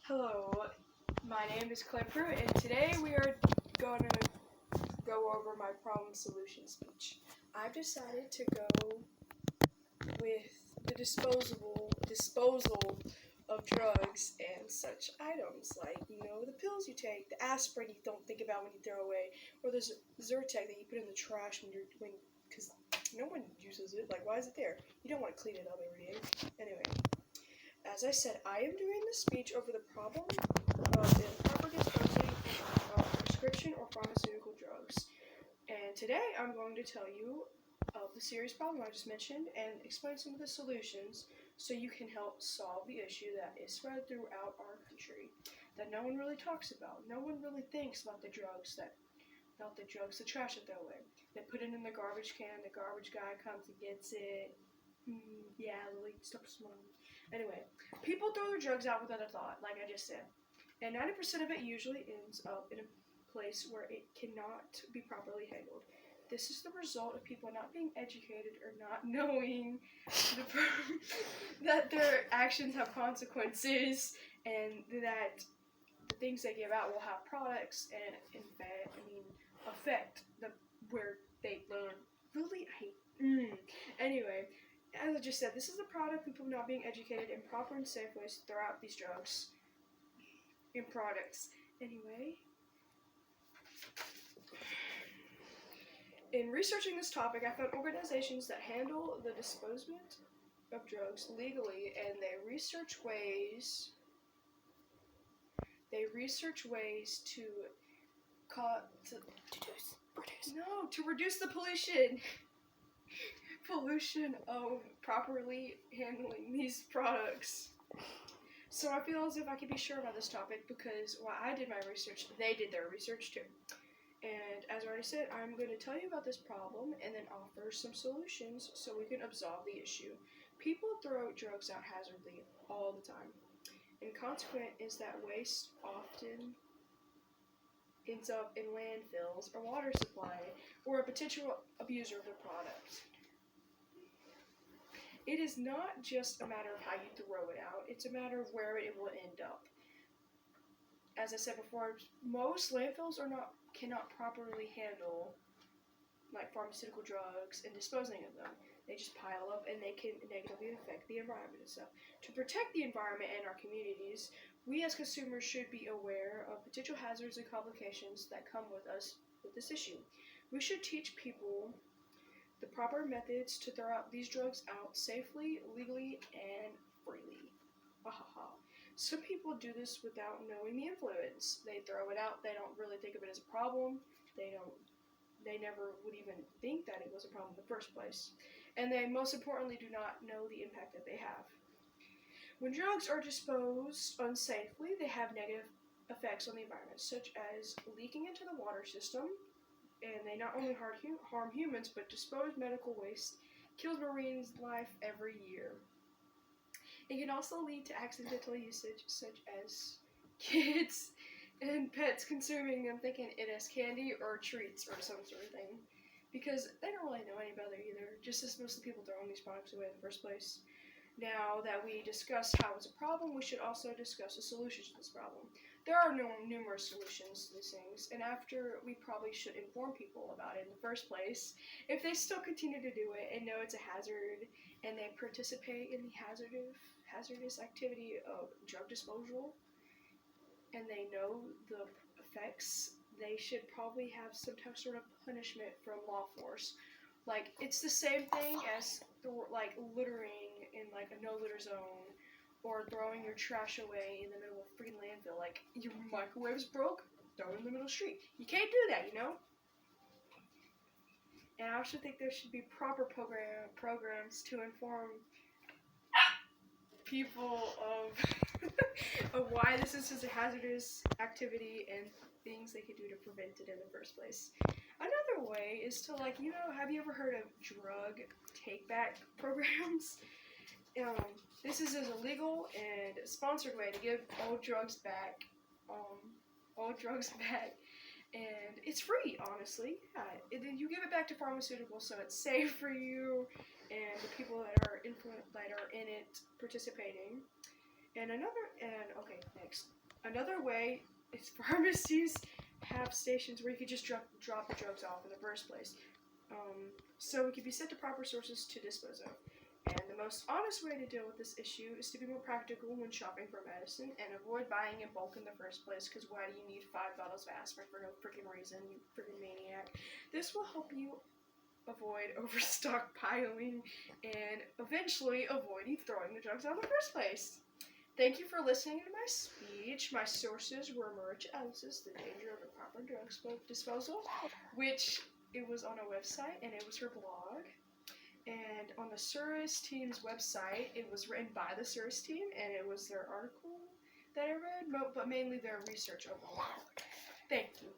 Hello, my name is Clipper, and today we are going to go over my problem solution speech. I've decided to go with the disposal of drugs and such items, like, the pills you take, the aspirin you don't think about when you throw away, or the Zyrtec that you put in the trash because no one uses it. Like, why is it there? You don't want to clean it up every day. Anyway. As I said, I am doing this speech over the problem of improper disposing of prescription or pharmaceutical drugs. And today I'm going to tell you of the serious problem I just mentioned and explain some of the solutions so you can help solve the issue that is spread throughout our country that no one really talks about. No one really thinks about the trash they throw away. They put it in the garbage can, the garbage guy comes and gets it. Yeah, Lily, stop smiling. Anyway, people throw their drugs out without a thought, like I just said. And 90% of it usually ends up in a place where it cannot be properly handled. This is the result of people not being educated or not knowing that their actions have consequences and that the things they give out will have products and affect where they learn. Really, I hate. Anyway, as I just said, this is the product of people not being educated in proper and safe ways to throw out these drugs in products. Anyway, in researching this topic, I found organizations that handle the disposal of drugs legally, and they research ways to reduce the pollution of properly handling these products. So I feel as if I can be sure about this topic because while I did my research, they did their research too. And as I already said, I'm going to tell you about this problem and then offer some solutions so we can absolve the issue. People throw drugs out haphazardly all the time. And consequent is that waste often ends up in landfills or water supply or a potential abuser of the product. It is not just a matter of how you throw it out, it's a matter of where it will end up. As I said before, most landfills cannot properly handle like pharmaceutical drugs and disposing of them. They just pile up and they can negatively affect the environment itself. To protect the environment and our communities, we as consumers should be aware of potential hazards and complications that come with this issue. We should teach people the proper methods to throw out these drugs out safely, legally, and freely. Some people do this without knowing the influence. They throw it out, they don't really think of it as a problem, they never would even think that it was a problem in the first place. And they most importantly do not know the impact that they have. When drugs are disposed unsafely, they have negative effects on the environment, such as leaking into the water system, and they not only harm humans, but disposed medical waste kills marine life every year. It can also lead to accidental usage, such as kids and pets consuming them thinking it as candy or treats or some sort of thing, because they don't really know any better either, just as most of the people throwing these products away in the first place. Now that we discussed how it's a problem, we should also discuss the solutions to this problem. There are numerous solutions to these things, and after we probably should inform people about it in the first place. If they still continue to do it and know it's a hazard, and they participate in the hazardous activity of drug disposal, and they know the effects, they should probably have some sort of punishment from law force. Like, it's the same thing as littering in like a no litter zone, or throwing your trash away in the middle of a freaking landfill. Like, your microwave's broke, throw it in the middle of the street. You can't do that, And I also think there should be proper programs to inform people of of why this is such a hazardous activity and things they could do to prevent it in the first place. Another way is to have you ever heard of drug take-back programs? This is a legal and sponsored way to give old drugs back. And it's free, honestly. Yeah, you give it back to pharmaceuticals, so it's safe for you and the people that are in it participating. Another way is pharmacies have stations where you could just drop the drugs off in the first place. So it can be sent to proper sources to dispose of. And the most honest way to deal with this issue is to be more practical when shopping for medicine and avoid buying in bulk in the first place, because why do you need 5 bottles of aspirin for no freaking reason, you freaking maniac? This will help you avoid overstockpiling and eventually avoiding throwing the drugs out in the first place. Thank you for listening to my speech. My sources were Maria Ellis's The Danger of Improper Drug Disposal, which it was on a website, and it was her blog. And on the Surus team's website, it was written by the Surus team, and it was their article that I read, but mainly their research overall. Thank you.